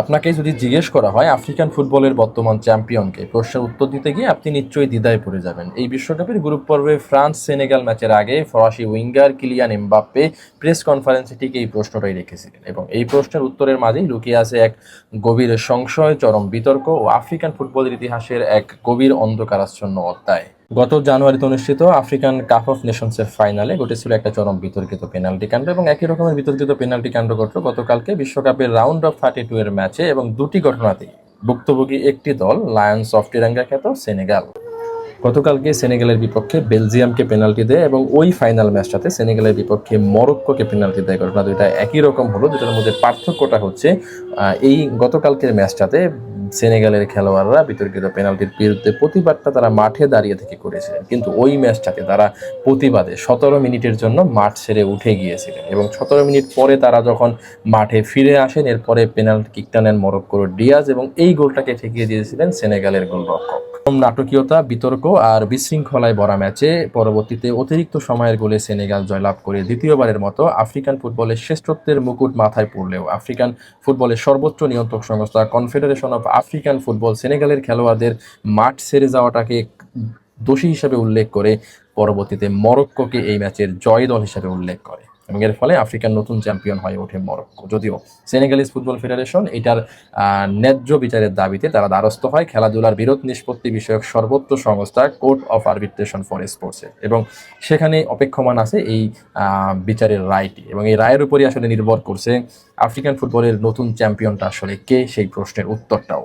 আপনাকে যদি জিজ্ঞেস করা হয় আফ্রিকান ফুটবলের বর্তমান চ্যাম্পিয়নকে, প্রশ্নের উত্তর দিতে গিয়ে আপনি নিশ্চয়ই দ্বিধায় পড়ে যাবেন। এই বিশ্বকাপের গ্রুপ পর্বে ফ্রান্স সেনেগাল ম্যাচের আগে ফরাসি উইঙ্গার কিলিয়ান এমবাপ্পে প্রেস কনফারেন্সে ঠিক এই প্রশ্নটাই রেখেছিলেন, এবং এই প্রশ্নের উত্তরের মাঝেই লুকিয়ে আছে এক গভীর সংশয়, চরম বিতর্ক ও আফ্রিকান ফুটবলের ইতিহাসের এক গভীর অন্ধকারাচ্ছন্ন অধ্যায়। গত জানুয়ারিতে অনুষ্ঠিত আফ্রিকান কাপ অফ নেশনসের ফাইনালে ঘটেছিল একটা চরম বিতর্কিত পেনাল্টি কাণ্ড, এবং একই রকমের বিতর্কিত পেনাল্টি কাণ্ড ঘটল গতকালকে বিশ্বকাপের রাউন্ড অফ 32 এর ম্যাচে, এবং দুটি ঘটনাতেই ভুক্তভোগী একটি দল লায়ন্স অফ টিরাঙ্গা খ্যাত সেনেগাল। গতকালকে সেনেগালের বিপক্ষে বেলজিয়ামকে পেনাল্টি দেয়, এবং ওই ফাইনাল ম্যাচটাতে সেনেগালের বিপক্ষে মরক্কোকে পেনাল্টি দেয়। ঘটনা দুইটা একই রকম হলো, দুটার মধ্যে পার্থক্যটা হচ্ছে এই গতকালকের ম্যাচটাতে সেনেগালের খেলোয়াড়রা বিতর্কিত পেনাল্টির বিরুদ্ধে প্রতিবাদটা তারা মাঠে দাঁড়িয়ে থেকে করেছিলেন, কিন্তু ওই ম্যাচটাতে তারা প্রতিবাদে 17 মিনিটের জন্য মাঠ ছেড়ে উঠে গিয়েছিলেন, এবং 17 মিনিট পরে তারা যখন মাঠে ফিরে আসেন এরপরে পেনাল্টি কিকটা নেন মরক্কোর ডিয়াজ, এবং এই গোলটাকে ঠেকিয়ে দিয়েছিলেন সেনেগালের গোলরক্ষক। নাটকীয়তা, বিতর্ক আর বিশৃঙ্খলায় ভরা ম্যাচে পরবর্তীতে অতিরিক্ত সময়ের গোলে সেনেগাল জয়লাভ করে দ্বিতীয়বারের মতো আফ্রিকান ফুটবলের শ্রেষ্ঠত্বের মুকুট মাথায় পড়লেও আফ্রিকান ফুটবলের সর্বোচ্চ নিয়ন্ত্রক সংস্থা কনফেডারেশন অফ আফ্রিকান ফুটবল সেনেগালের খেলোয়াড়দের মাঠ ছেড়ে যাওয়াটাকে দোষী হিসেবে উল্লেখ করে পরবর্তীতে মরক্কোকে এই ম্যাচের জয় দল হিসেবে উল্লেখ করে, এবং এর ফলে আফ্রিকান নতুন চ্যাম্পিয়ন হয়ে ওঠে মরক্কো। যদিও সেনেগালিজ ফুটবল ফেডারেশন এটার ন্যায্য বিচারের দাবিতে তারা দ্বারস্থ হয় খেলাধুলার বিরোধ নিষ্পত্তি বিষয়ক সর্বোচ্চ সংস্থা কোর্ট অফ আরবিট্রেশন ফর স্পোর্টসে, এবং সেখানে অপেক্ষমান আছে এই বিচারের রায়টি, এবং এই রায়ের উপরই আসলে নির্ভর করছে আফ্রিকান ফুটবলের নতুন চ্যাম্পিয়নটা আসলে কে, সেই প্রশ্নের উত্তরটাও।